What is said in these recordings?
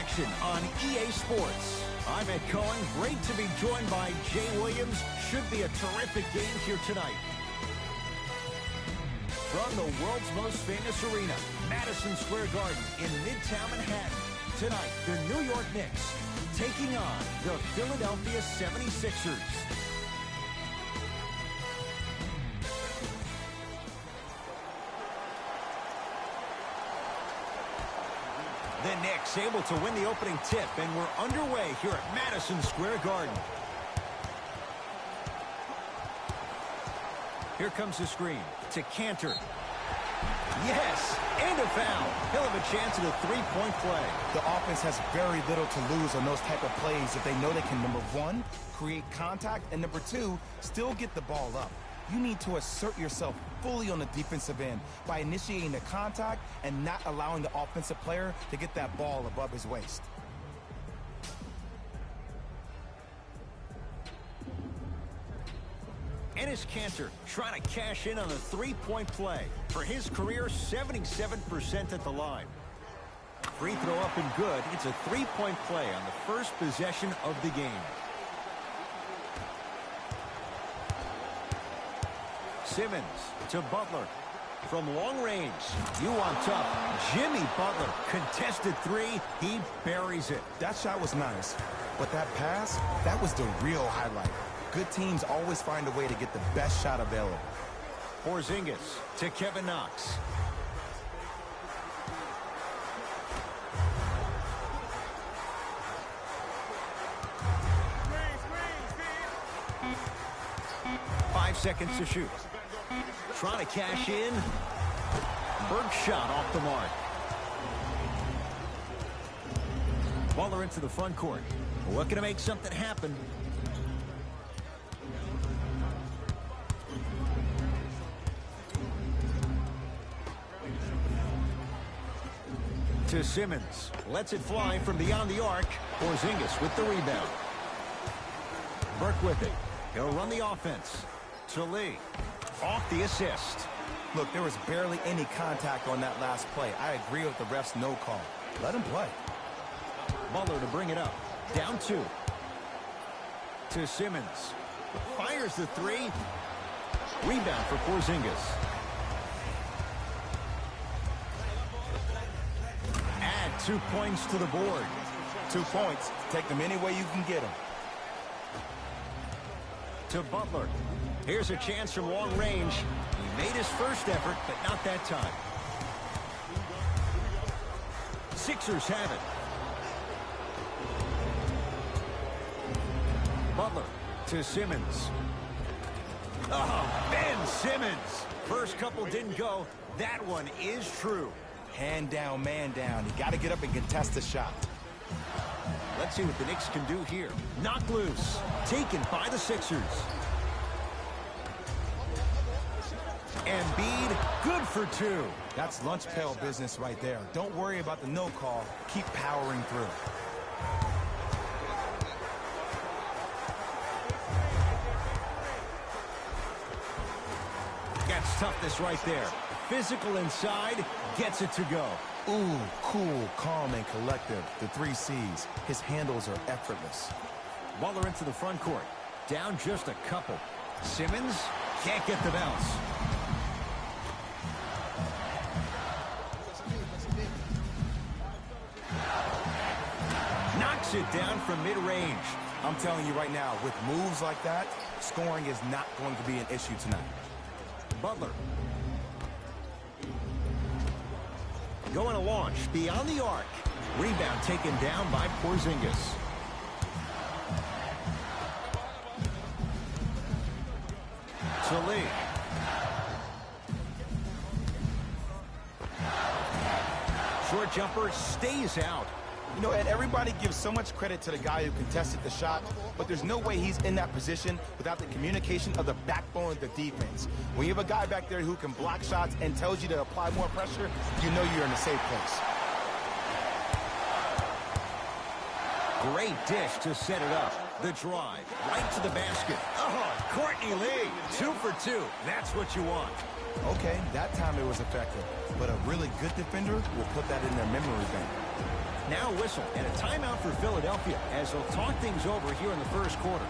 action on EA Sports. I'm Ed Cohen. Great to be joined by Jay Williams. Should be a terrific game here tonight. From the world's most famous arena, Madison Square Garden in Midtown Manhattan. Tonight, the New York Knicks taking on the Philadelphia 76ers. The Knicks able to win the opening tip, and we're underway here at Madison Square Garden. Here comes the screen to Cantor. Yes, and a foul. He'll have a chance at a three-point play. The offense has very little to lose on those type of plays if they know they can, number one, create contact, and number two, still get the ball up. You need to assert yourself fully on the defensive end by initiating the contact and not allowing the offensive player to get that ball above his waist. Enes Kanter trying to cash in on a three-point play. For his career, 77% at the line. Free throw up and good. It's a three-point play on the first possession of the game. Simmons to Butler. From long range, you on top. Jimmy Butler, contested three. He buries it. That shot was nice, but that pass, that was the real highlight. Good teams always find a way to get the best shot available. Porzingis to Kevin Knox. Five seconds to shoot. Trying to cash in. Berg shot off the mark. Butler into the front court. Looking to make something happen. To Simmons. Lets it fly from beyond the arc. Porzingis with the rebound. Burke with it. He'll run the offense. To Lee. Off the assist. Look, there was barely any contact on that last play. I agree with the ref's no call. Let him play. Butler to bring it up. Down two. To Simmons. Fires the three. Rebound for Porzingis. Add 2 points to the board. 2 points. Take them any way you can get them. To Butler. Here's a chance from long range. He made his first effort, but not that time. Sixers have it. Butler to Simmons. Oh, Ben Simmons. First couple didn't go. That one is true. Hand down, man down. You got to get up and contest the shot. Let's see what the Knicks can do here. Knocked loose. Taken by the Sixers. Embiid, good for two. That's lunch pail business right there. Don't worry about the no call. Keep powering through. That's toughness right there. Physical inside, gets it to go. Ooh, cool, calm, and collective. The 3 C's. His handles are effortless. Butler into the front court. Down just a couple. Simmons can't get the bounce. Knocks it down from mid-range. I'm telling you right now, with moves like that, scoring is not going to be an issue tonight. Butler. Going to launch beyond the arc. Rebound taken down by Porzingis. To Lee. Short jumper stays out. You know, Ed, everybody gives so much credit to the guy who contested the shot, but there's no way he's in that position without the communication of the backbone of the defense. When you have a guy back there who can block shots and tells you to apply more pressure, you know you're in a safe place. Great dish to set it up. The drive, right to the basket. Oh, Courtney Lee, 2 for 2. That's what you want. Okay, that time it was effective, but a really good defender will put that in their memory bank. Now a whistle and a timeout for Philadelphia as they'll talk things over here in the first quarter.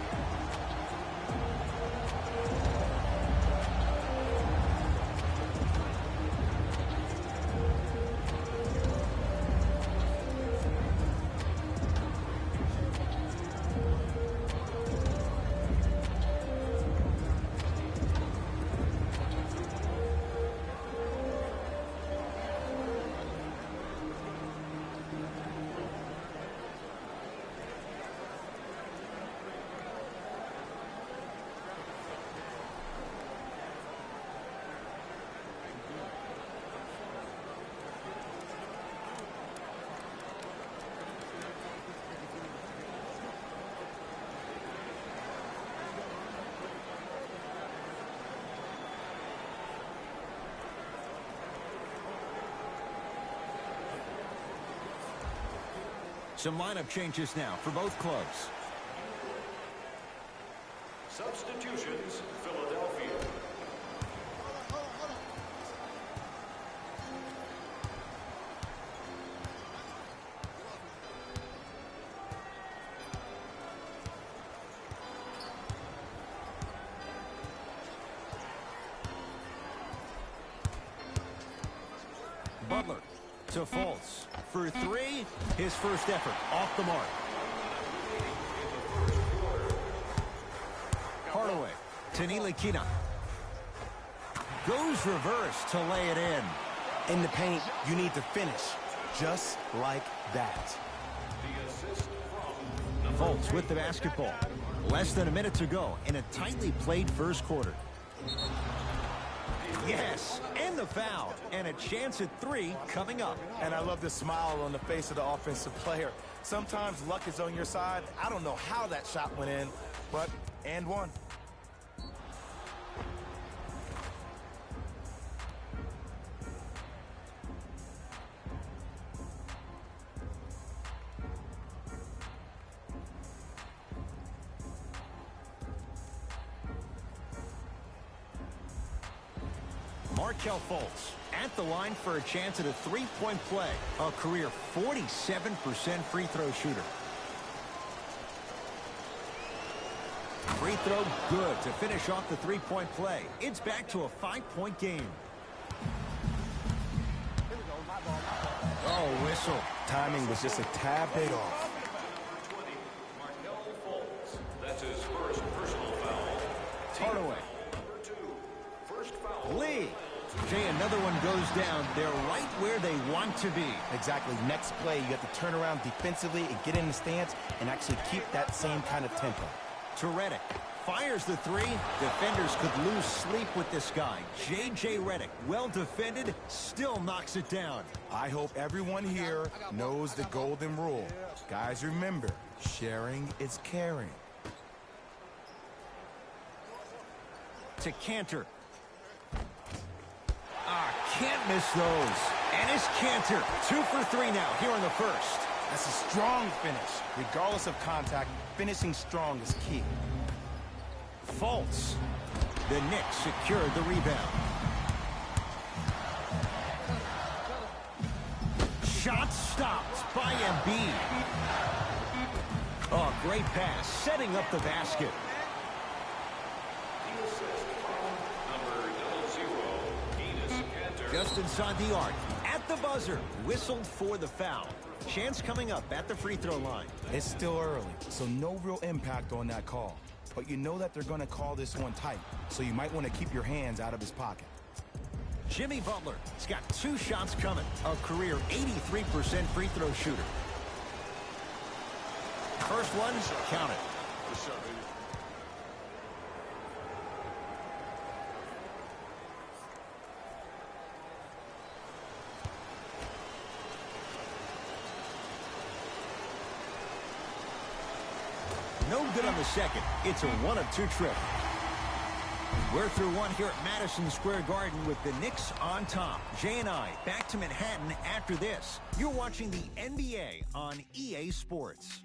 Some lineup changes now for both clubs. Substitutions, Philadelphia. Butler to Fultz for three. His first effort off the mark. Hardaway to Ntilikina. Goes reverse to lay it in. In the paint, you need to finish just like that. Fultz with the basketball. Less than a minute to go in a tightly played first quarter. Yes, and the foul, and a chance at three coming up. And I love the smile on the face of the offensive player. Sometimes luck is on your side. I don't know how that shot went in, but and one. Markelle Fultz at the line for a chance at a three-point play. A career 47% free throw shooter. Free throw good to finish off the three-point play. It's back to a 5-point game. Oh, whistle. Timing was just a tad bit off. Markelle Fultz. That's his first personal foul. Hardaway. Number 2. First foul. Lee. Jay, another one goes down. They're right where they want to be. Exactly. Next play, you have to turn around defensively and get in the stance and actually keep that same kind of tempo. To Redick. Fires the three. Defenders could lose sleep with this guy. J.J. Redick, well defended, still knocks it down. I hope everyone here knows the golden rule. Guys, remember, sharing is caring. To Cantor. Can't miss those. And it's Cantor. 2 for 3 now here in the first. That's a strong finish. Regardless of contact, finishing strong is key. Fultz. The Knicks secured the rebound. Shot stopped by Embiid. Oh, great pass, setting up the basket. Just inside the arc, at the buzzer, whistled for the foul. Chance coming up at the free throw line. It's still early, so no real impact on that call. But you know that they're going to call this one tight, so you might want to keep your hands out of his pocket. Jimmy Butler has got 2 shots coming. A career 83% free throw shooter. First one, count it. No good on the second. It's a 1 of 2 trip. We're through one here at Madison Square Garden with the Knicks on top. Jay and I back to Manhattan after this. You're watching the NBA on EA Sports.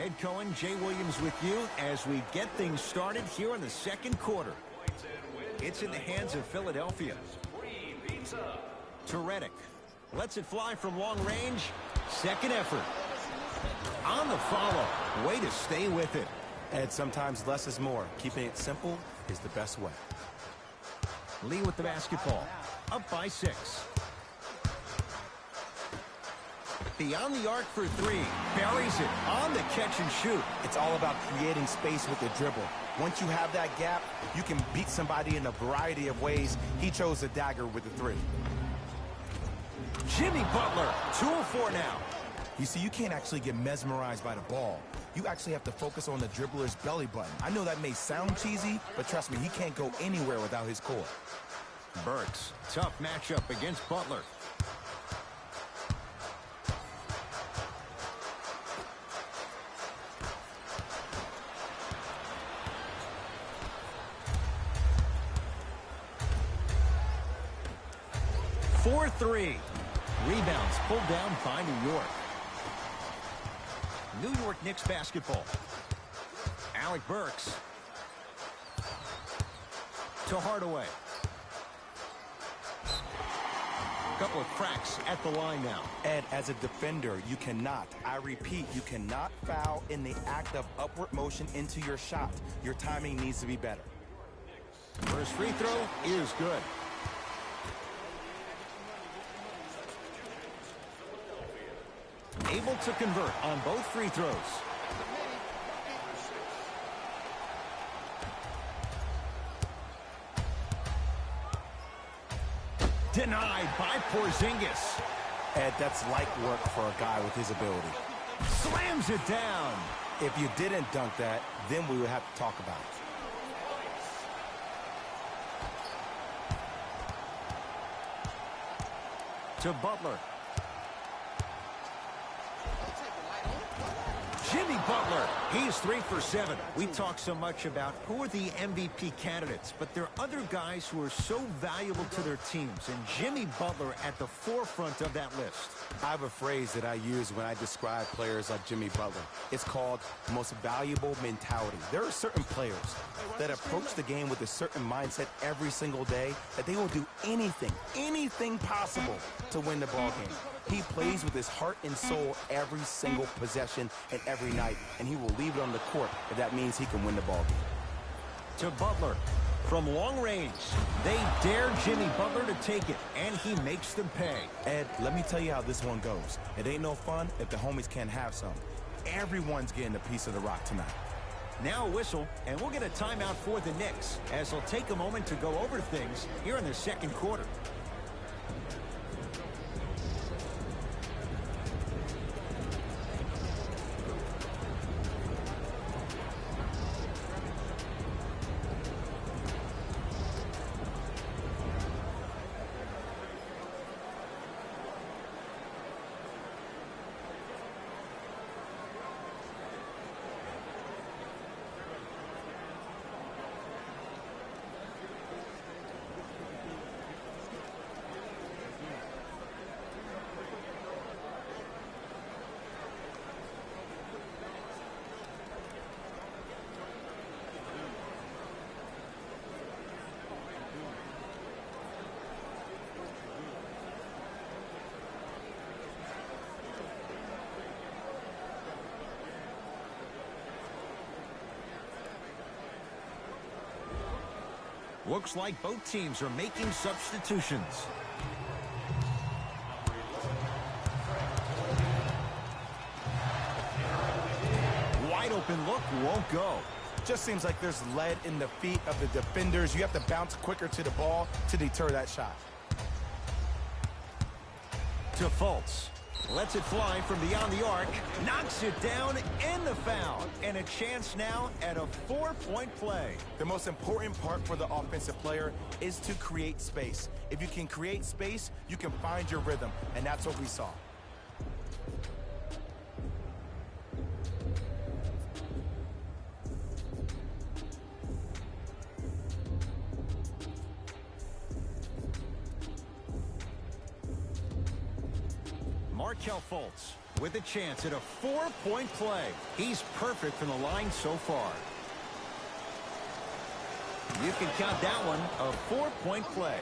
Ed Cohen, Jay Williams with you as we get things started here in the second quarter. It's in the hands of Philadelphia. To Reddick. Lets it fly from long range. Second effort. On the follow. Way to stay with it. Ed, sometimes less is more. Keeping it simple is the best way. Lee with the basketball. Up by 6. Beyond the arc for 3. Buries it on the catch and shoot. It's all about creating space with the dribble. Once you have that gap, you can beat somebody in a variety of ways. He chose the dagger with the 3. Jimmy Butler, 2 of 4 now. You see, you can't actually get mesmerized by the ball. You actually have to focus on the dribbler's belly button. I know that may sound cheesy, but trust me, he can't go anywhere without his core. Burks, tough matchup against Butler. For 3. Rebounds pulled down by New York. New York Knicks basketball. Alec Burks. To Hardaway. Couple of cracks at the line now. Ed, as a defender, you cannot, I repeat, you cannot foul in the act of upward motion into your shot. Your timing needs to be better. First free throw is good. Able to convert on both free throws. Denied by Porzingis. Ed, that's light work for a guy with his ability. Slams it down. If you didn't dunk that, then we would have to talk about it. To Butler. Jimmy Butler, he's 3 for 7. We talk so much about who are the MVP candidates, but there are other guys who are so valuable to their teams, and Jimmy Butler at the forefront of that list. I have a phrase that I use when I describe players like Jimmy Butler. It's called most valuable mentality. There are certain players that approach the game with a certain mindset every single day that they will do anything possible to win the ball game. He plays with his heart and soul every single possession and every night, and he will leave it on the court if that means he can win the ball game. To Butler. From long range, they dare Jimmy Butler to take it, and he makes them pay. Ed, let me tell you how this one goes. It ain't no fun if the homies can't have some. Everyone's getting a piece of the rock tonight. Now a whistle, and we'll get a timeout for the Knicks, as they'll take a moment to go over things here in the second quarter. Looks like both teams are making substitutions. Wide open look won't go. Just seems like there's lead in the feet of the defenders. You have to bounce quicker to the ball to deter that shot. To Fultz. Lets it fly from beyond the arc. Knocks it down in the foul. And a chance now at a 4-point play. The most important part for the offensive player is to create space. If you can create space, you can find your rhythm. And that's what we saw. Markelle Fultz with a chance at a 4-point play. He's perfect from the line so far. You can count that one a 4-point play.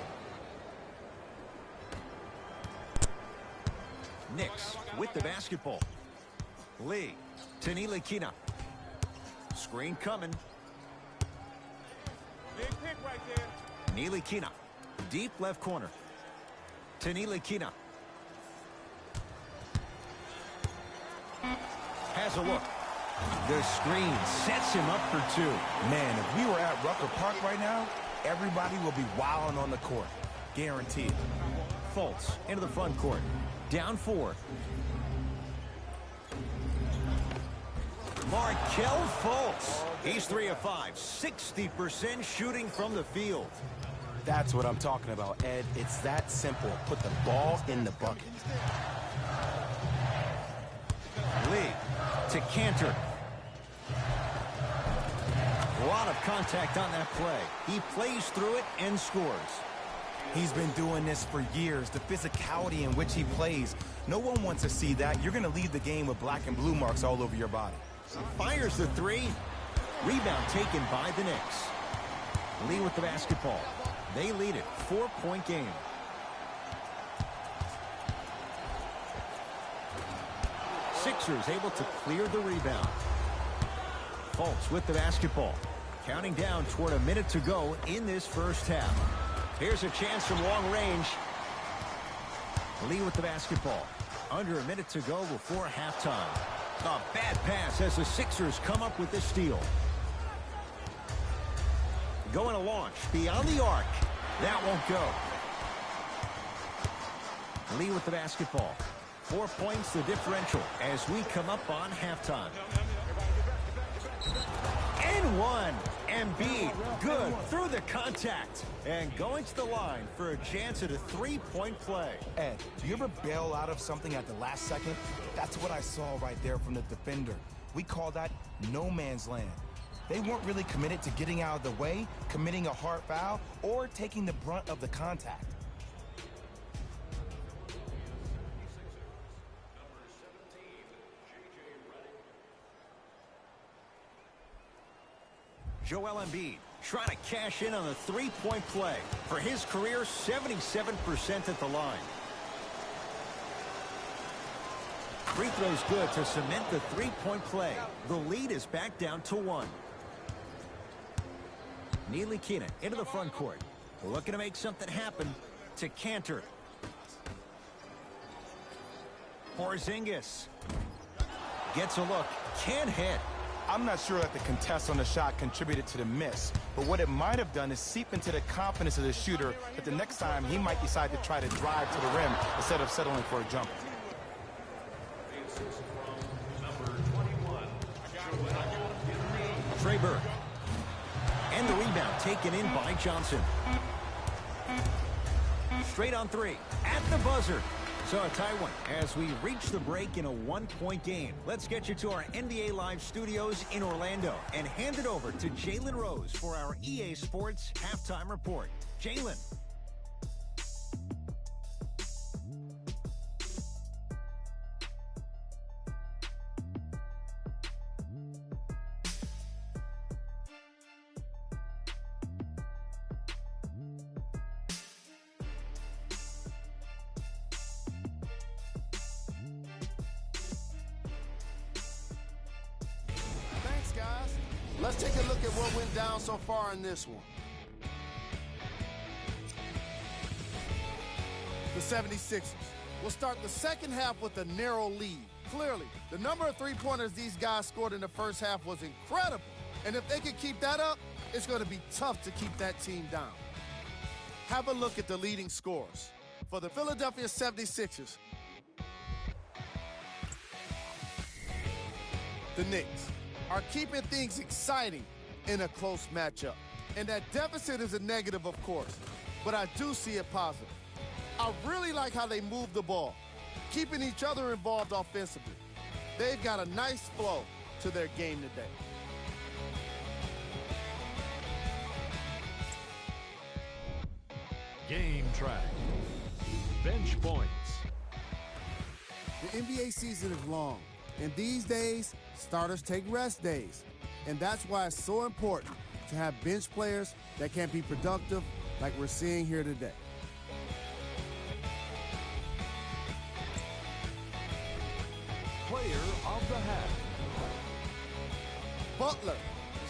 Knicks with the basketball. Lee to Ntilikina. Screen coming. Big pick right there. Ntilikina. Deep left corner. To Ntilikina. Has a look. The screen sets him up for two. Man, if we were at Rucker Park right now, everybody will be wilding on the court. Guaranteed. Fultz into the front court. Down 4. Markelle Fultz. He's 3 of 5. 60% shooting from the field. That's what I'm talking about, Ed. It's that simple. Put the ball in the bucket. Lee to Cantor. A lot of contact on that play. He plays through it and scores. He's been doing this for years. The physicality in which he plays. No one wants to see that. You're going to leave the game with black and blue marks all over your body. Fires the 3. Rebound taken by the Knicks. Lee with the basketball. They lead it. 4-point game. Sixers able to clear the rebound. Fultz with the basketball. Counting down toward a minute to go in this first half. Here's a chance from long range. Lee with the basketball. Under a minute to go before halftime. A bad pass as the Sixers come up with the steal. Going to launch beyond the arc. That won't go. Lee with the basketball. 4 points the differential as we come up on halftime. And one. Embiid, good through the contact. And going to the line for a chance at a 3-point play. Ed, do you ever bail out of something at the last second? That's what I saw right there from the defender. We call that no man's land. They weren't really committed to getting out of the way, committing a hard foul, or taking the brunt of the contact. Joel Embiid trying to cash in on a 3-point play. For his career, 77% at the line. Free throw's good to cement the 3-point play. The lead is back down to 1. Ntilikina into the front court. Looking to make something happen to Cantor. Porzingis. Gets a look. Can't hit. I'm not sure that the contest on the shot contributed to the miss, but what it might have done is seep into the confidence of the shooter that the next time he might decide to try to drive to the rim instead of settling for a jumper. Trey Burke. And the rebound taken in by Johnson. Straight on 3. At the buzzer. So a tie one as we reach the break in a 1-point game. Let's get you to our NBA Live studios in Orlando and hand it over to Jalen Rose for our EA Sports halftime report. Jalen. Let's take a look at what went down so far in this one. The 76ers will start the second half with a narrow lead. Clearly, the number of three-pointers these guys scored in the first half was incredible. And if they can keep that up, it's going to be tough to keep that team down. Have a look at the leading scorers. For the Philadelphia 76ers, the Knicks are keeping things exciting in a close matchup. And that deficit is a negative, of course, but I do see it positive. I really like how they move the ball, keeping each other involved offensively. They've got a nice flow to their game today. Game track. Bench points. The NBA season is long, and these days, starters take rest days. And that's why it's so important to have bench players that can be productive like we're seeing here today. Player of the half. Butler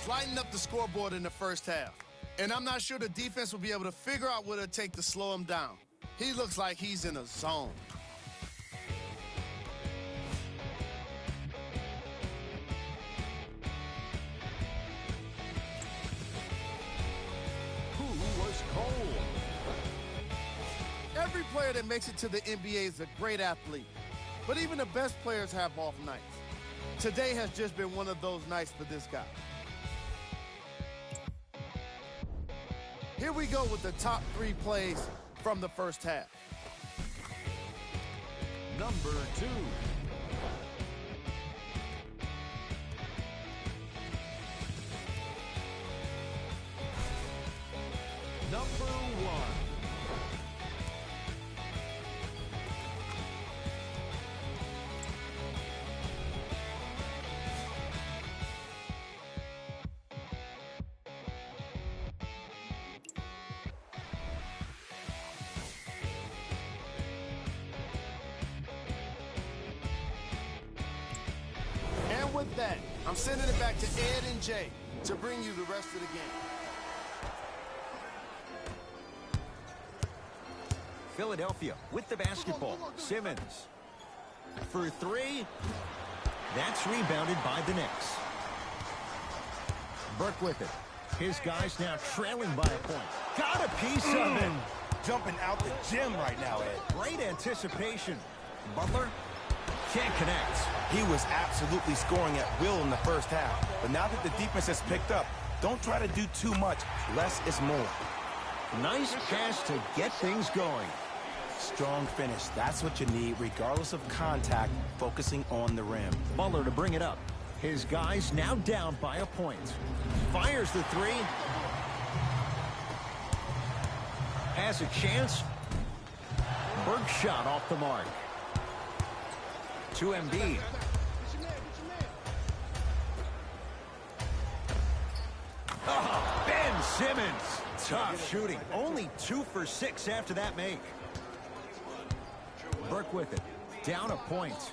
is lighting up the scoreboard in the first half. And I'm not sure the defense will be able to figure out what it'll take to slow him down. He looks like he's in a zone. Who was cold? Every player that makes it to the NBA is a great athlete. But even the best players have off nights. Today has just been one of those nights for this guy. Here we go with the top 3 plays from the first half. Number 2. Number 1. And with that, I'm sending it back to Ed and Jay to bring you the rest of the game. Philadelphia with the basketball. Simmons for 3. That's rebounded by the Knicks. Burke with it. His guys now trailing by a point. Got a piece of it. Jumping out the gym right now, Ed. Great anticipation. Butler can't connect. He was absolutely scoring at will in the first half. But now that the defense has picked up, don't try to do too much. Less is more. Nice pass to get things going. Strong finish. That's what you need, regardless of contact, focusing on the rim. Butler to bring it up. His guys now down by a point. Fires the 3. Has a chance. Burke shot off the mark. To Embiid. Oh, Ben Simmons. Tough shooting. Only 2 for 6 after that make. Burke with it. Down a point.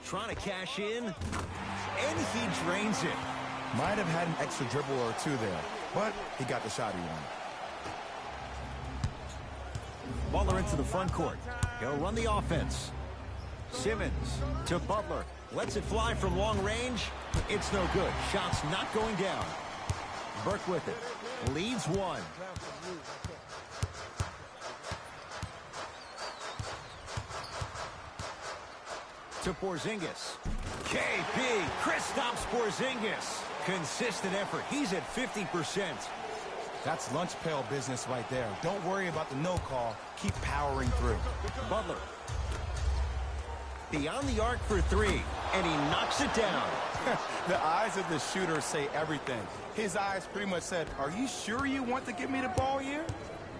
Trying to cash in. And he drains it. Might have had an extra dribble or 2 there, but he got the shot he wanted. Butler into the front court. He'll run the offense. Simmons to Butler. Lets it fly from long range. It's no good. Shot's not going down. Burke with it. Leads 1. To Porzingis. KP. Kristaps Porzingis. Consistent effort. He's at 50%. That's lunch pail business right there. Don't worry about the no call. Keep powering through. Butler. Beyond the arc for 3. And he knocks it down. The eyes of the shooter say everything. His eyes pretty much said, are you sure you want to give me the ball here?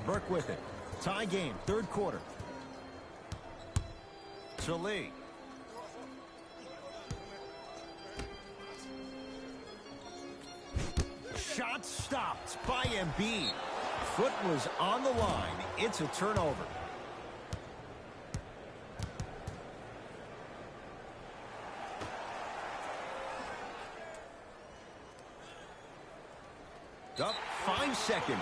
Burke with it. Tie game, 3rd quarter. To Lee. Shot stopped by Embiid. Foot was on the line. It's a turnover. Up 5 seconds.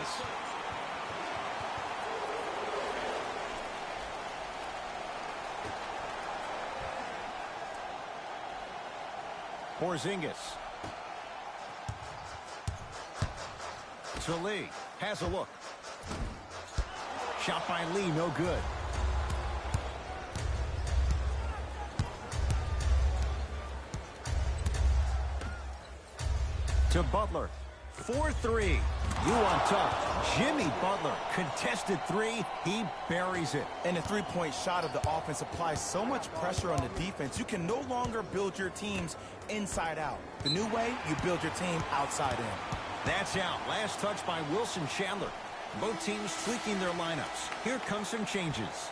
Porzingis. To Lee. Has a look. Shot by Lee, no good. To Butler. 4-3. You on top. Jimmy Butler. Contested 3. He buries it. And the three-point shot of the offense applies so much pressure on the defense, you can no longer build your teams inside out. The new way, you build your team outside in. That's out. Last touch by Wilson Chandler. Both teams tweaking their lineups. Here come some changes.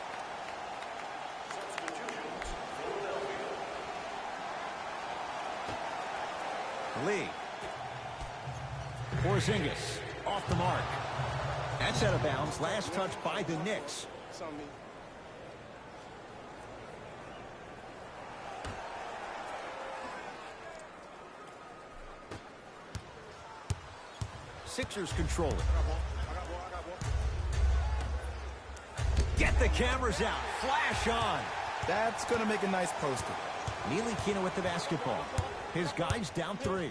Lee. Porzingis off the mark. That's out of bounds. Last touch by the Knicks. Sixers control it. Get the cameras out. Flash on. That's going to make a nice poster. Ntilikina with the basketball. His guys down 3.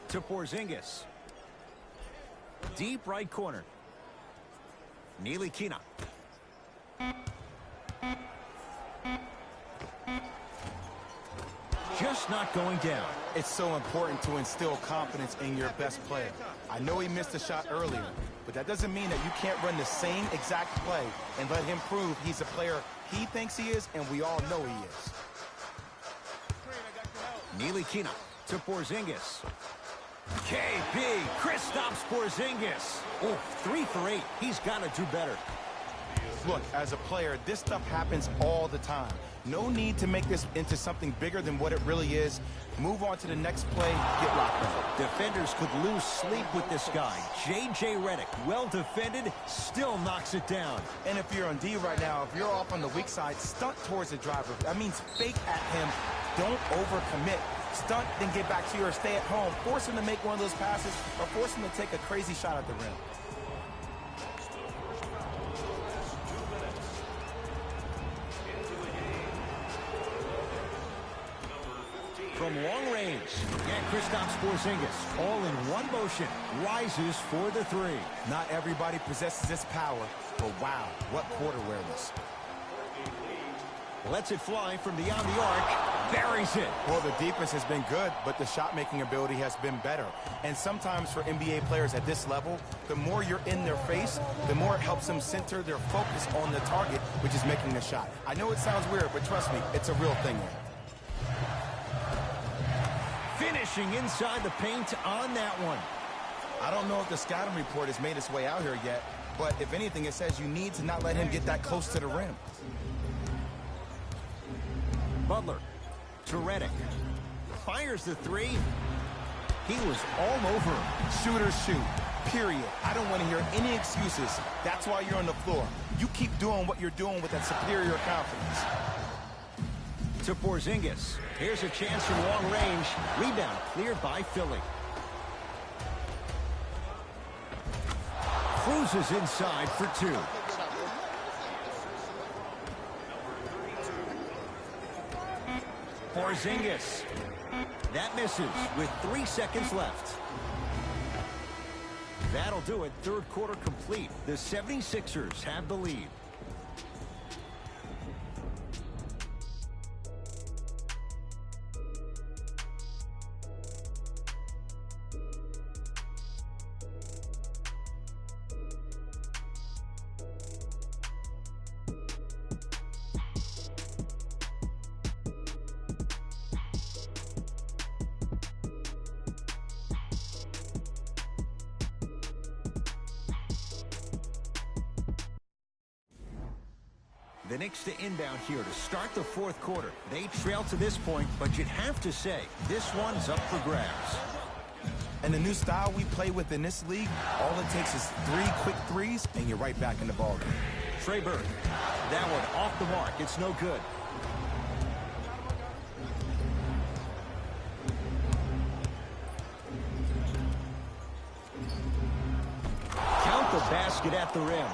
To Porzingis. Deep right corner. Ntilikina. Just not going down. It's so important to instill confidence in your best player. I know he missed a shot earlier, but that doesn't mean that you can't run the same exact play and let him prove he's a player he thinks he is, and we all know he is. Ntilikina to Porzingis. KB, Kristaps Porzingis. Oh, 3 for 8. He's got to do better. Look, as a player, this stuff happens all the time. No need to make this into something bigger than what it really is. Move on to the next play, get locked up. Defenders could lose sleep with this guy. J.J. Redick, well defended, still knocks it down. And if you're on D right now, if you're off on the weak side, stunt towards the driver. That means fake at him. Don't overcommit. Stunt, then get back to you or stay at home. Force him to make one of those passes or force him to take a crazy shot at the rim. From long range, and Kristaps Porzingis, all in one motion, rises for the 3. Not everybody possesses this power, but wow, what court awareness. Lets it fly from beyond the arc, buries it. Well, the defense has been good, but the shot-making ability has been better. And sometimes for NBA players at this level, the more you're in their face, the more it helps them center their focus on the target, which is making the shot. I know it sounds weird, but trust me, it's a real thing here. Finishing inside the paint on that one. I don't know if the scouting report has made its way out here yet, but if anything, it says you need to not let him get that close to the rim. Butler to Redick. Fires the 3. He was all over him. Shooters shoot, period. I don't want to hear any excuses. That's why you're on the floor. You keep doing what you're doing with that superior confidence. To Porzingis. Here's a chance from long range. Rebound cleared by Philly. Cruises inside for 2. Porzingis. That misses with 3 seconds left. That'll do it. Third quarter complete. The 76ers have the lead. The Knicks to inbound here to start the fourth quarter. They trail to this point, but you'd have to say this one's up for grabs. And the new style we play with in this league, all it takes is 3 quick threes, and you're right back in the ballgame. Trey Burke. That one off the mark. It's no good. Count the basket at the rim.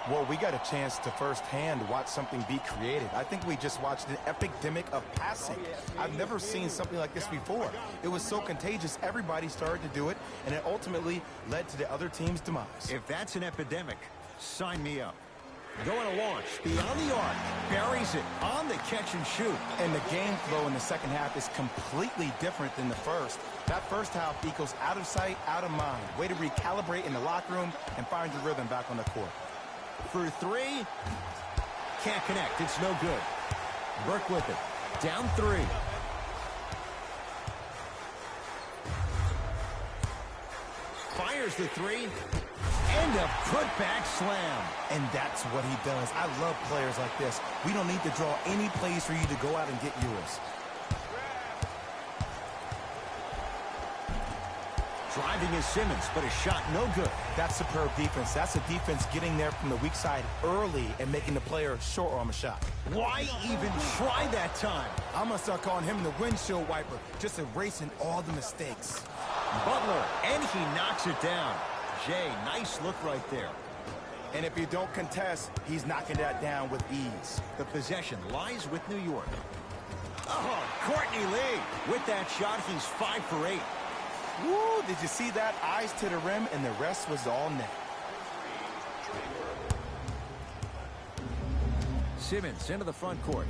Well, we got a chance to firsthand watch something be created. I think we just watched an epidemic of passing. I've never seen something like this before. It was so contagious, everybody started to do it, and it ultimately led to the other team's demise. If that's an epidemic, sign me up. Going to launch, beyond the arc, buries it on the catch and shoot. And the game flow in the second half is completely different than the first. That first half equals out of sight, out of mind. Way to recalibrate in the locker room and find your rhythm back on the court. For 3, can't connect. It's no good. Burke with it. Down 3. fires the three. And a putback slam. And that's what he does. I love players like this. We don't need to draw any plays for you to go out and get yours. Driving is Simmons, but his shot no good. That's superb defense. That's a defense getting there from the weak side early and making the player short arm a shot. Why even try that time? I'm going to start calling him the windshield wiper, just erasing all the mistakes. Butler, and he knocks it down. Jay, nice look right there. And if you don't contest, he's knocking that down with ease. The possession lies with New York. Oh, Courtney Lee. With that shot, he's 5 for 8. Woo, did you see that? Eyes to the rim, and the rest was all net. Simmons into the front court.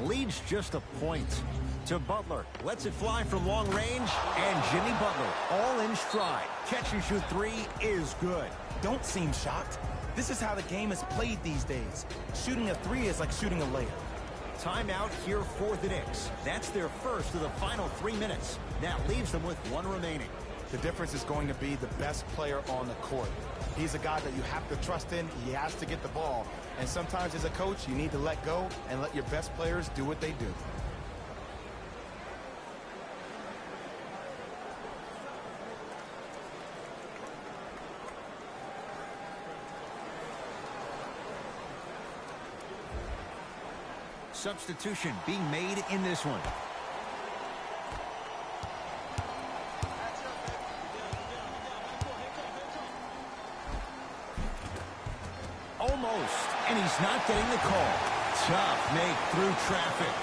Leads just a point to Butler. Lets it fly from long range. And Jimmy Butler all in stride. Catch and shoot three is good. Don't seem shocked. This is how the game is played these days. Shooting a three is like shooting a layup. Timeout here for the Knicks. That's their first of the final 3 minutes. That leaves them with one remaining. The difference is going to be the best player on the court. He's a guy that you have to trust in. He has to get the ball. And sometimes as a coach, you need to let go and let your best players do what they do. Substitution being made in this one. Almost, and he's not getting the call. Tough make through traffic.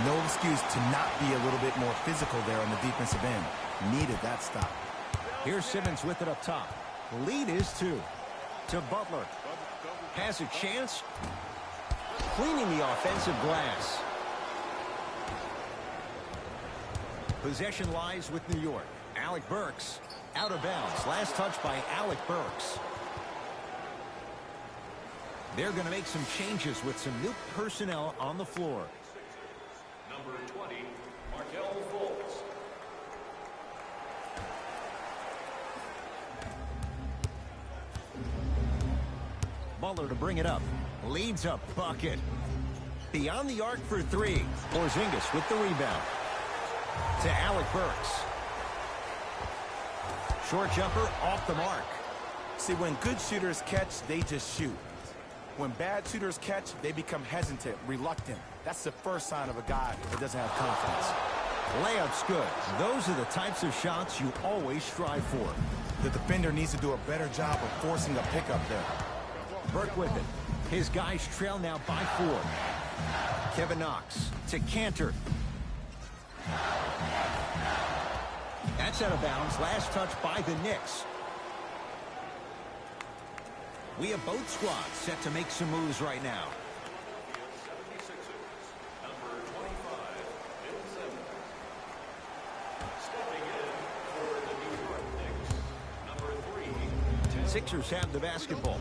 No excuse to not be a little bit more physical there on the defensive end. Needed that stop. Here's Simmons with it up top. Lead is 2. To Butler. Has a chance. Cleaning the offensive glass. Possession lies with New York. Alec Burks out of bounds. Last touch by Alec Burks. They're going to make some changes with some new personnel on the floor. Number 20, Markel Fultz. Butler to bring it up. Leads a bucket. Beyond the arc for 3. Porzingis with the rebound. To Alec Burks. Short jumper off the mark. See, when good shooters catch, they just shoot. When bad shooters catch, they become hesitant, reluctant. That's the first sign of a guy that doesn't have confidence. Layup's good. Those are the types of shots you always strive for. The defender needs to do a better job of forcing a pickup there. Burke with it. His guys trail now by 4. Kevin Knox to Cantor. That's out of bounds. Last touch by the Knicks. We have both squads set to make some moves right now. 76ers, number 25, Bill Simmons. Stepping in for the New York Knicks, number 3, Sixers have the basketball.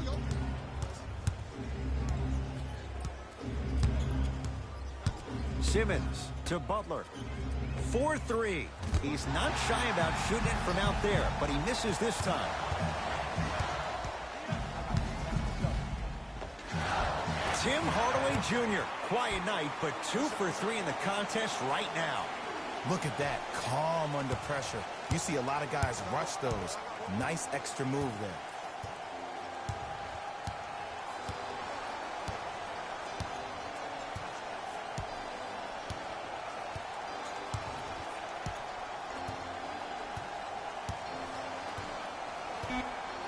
Simmons to Butler. 4-3. He's not shy about shooting it from out there, but he misses this time. Tim Hardaway Jr. Quiet night, but 2 for 3 in the contest right now. Look at that, calm under pressure. You see a lot of guys rush those. Nice extra move there.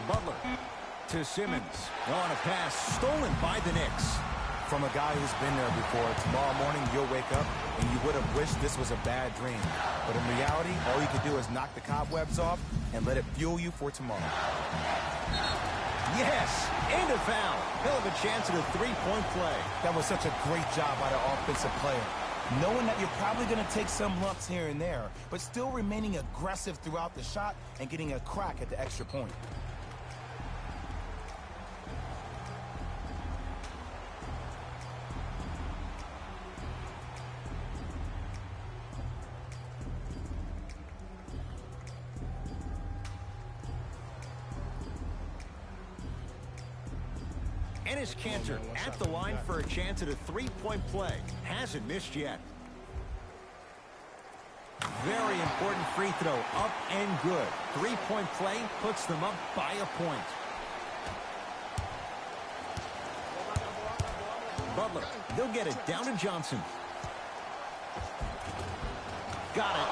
Butler to Simmons. On a pass stolen by the Knicks. From a guy who's been there before, tomorrow morning you'll wake up and you would have wished this was a bad dream. But in reality, all you can do is knock the cobwebs off and let it fuel you for tomorrow. Yes, and a foul. He'll have a chance at a three-point play. That was such a great job by the offensive player. Knowing that you're probably going to take some lumps here and there, but still remaining aggressive throughout the shot and getting a crack at the extra point. And his Cantor at the line for a chance at a three-point play. Hasn't missed yet. Very important free throw, up and good. Three-point play puts them up by a point. Butler, they'll get it down to Johnson. Got it.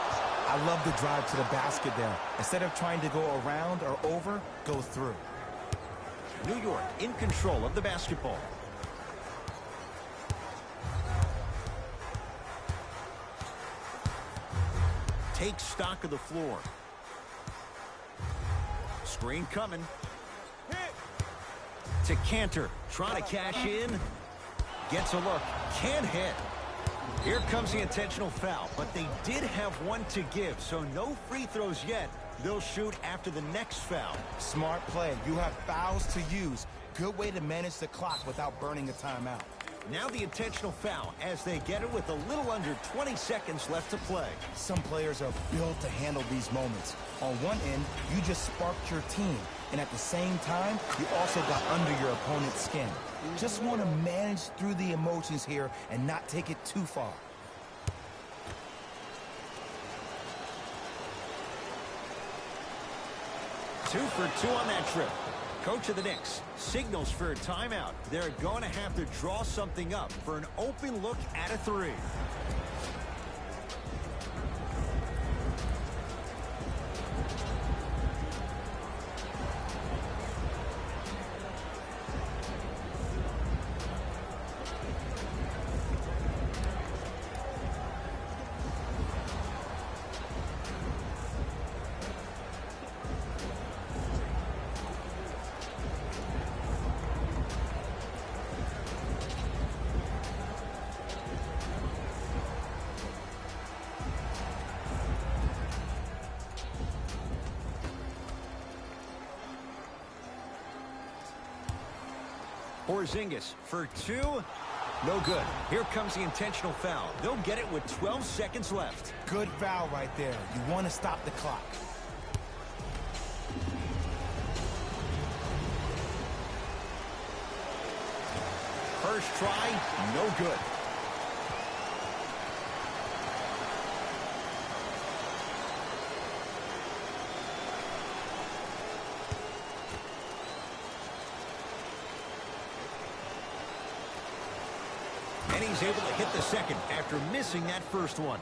I love the drive to the basket there. Instead of trying to go around or over, go through. New York in control of the basketball. Take stock of the floor. Screen coming. To Cantor, trying to cash in. Gets a look, can't hit. Here comes the intentional foul, but they did have one to give, so no free throws yet. They'll shoot after the next foul. Smart play. You have fouls to use. Good way to manage the clock without burning a timeout. Now the intentional foul as they get it with a little under 20 seconds left to play. Some players are built to handle these moments. On one end, you just sparked your team, and at the same time, you also got under your opponent's skin. Just want to manage through the emotions here and not take it too far. Two for two on that trip. Coach of the Knicks signals for a timeout. They're going to have to draw something up for an open look at a three. Porzingis for two. No good. Here comes the intentional foul. They'll get it with 12 seconds left. Good foul right there. You want to stop the clock. First try, no good. And he's able to hit the second after missing that first one.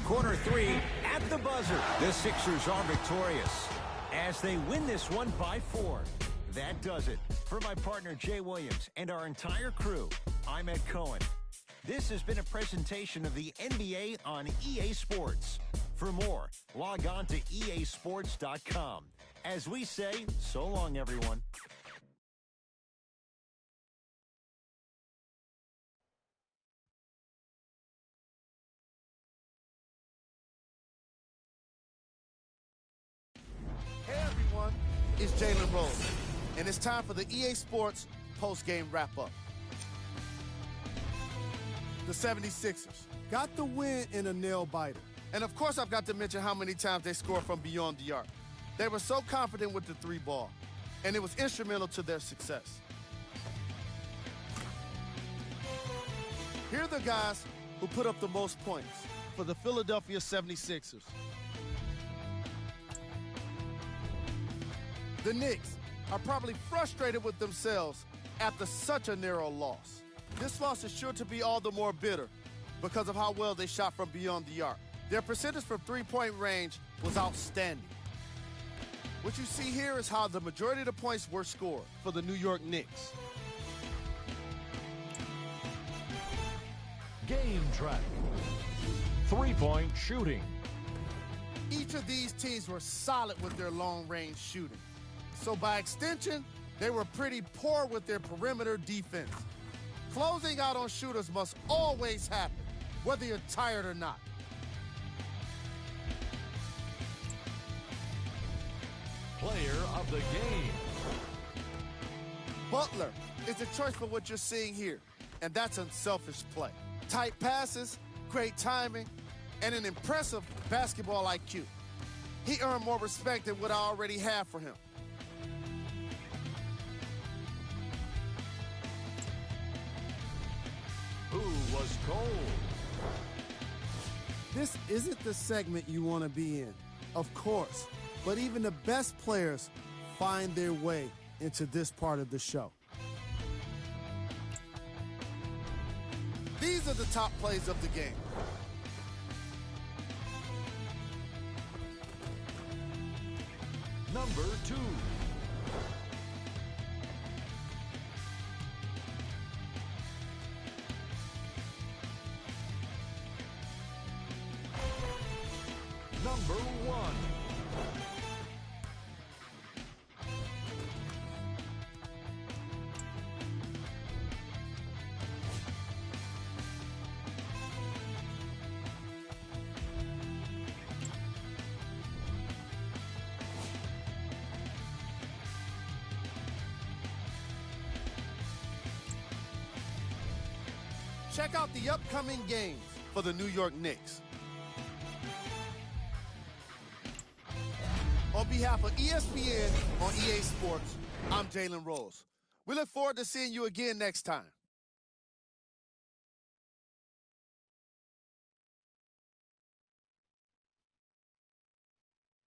Corner three at the buzzer. The Sixers are victorious as they win this one by 4. That does it. For my partner Jay Williams and our entire crew, I'm Ed Cohen. This has been a presentation of the NBA on EA Sports. For more, log on to easports.com. As we say, so long, everyone. Hey, everyone. It's Jalen Rose, and it's time for the EA Sports post-game wrap-up. The 76ers got the win in a nail-biter. And, of course, I've got to mention how many times they scored from beyond the arc. They were so confident with the three ball, and it was instrumental to their success. Here are the guys who put up the most points for the Philadelphia 76ers. The Knicks are probably frustrated with themselves after such a narrow loss. This loss is sure to be all the more bitter because of how well they shot from beyond the arc. Their percentage from three-point range was outstanding. What you see here is how the majority of the points were scored for the New York Knicks. Game track. Three-point shooting. Each of these teams were solid with their long-range shooting. So by extension, they were pretty poor with their perimeter defense. Closing out on shooters must always happen, whether you're tired or not. Player of the game. Butler is the choice for what you're seeing here, and that's unselfish play. Tight passes, great timing, and an impressive basketball IQ. He earned more respect than what I already have for him. Who was cold? This isn't the segment you want to be in, of course, but even the best players find their way into this part of the show. These are the top plays of the game. Number 2. Number 1. Check out the upcoming games for the New York Knicks. On behalf of ESPN on EA Sports, I'm Jalen Rose. We look forward to seeing you again next time.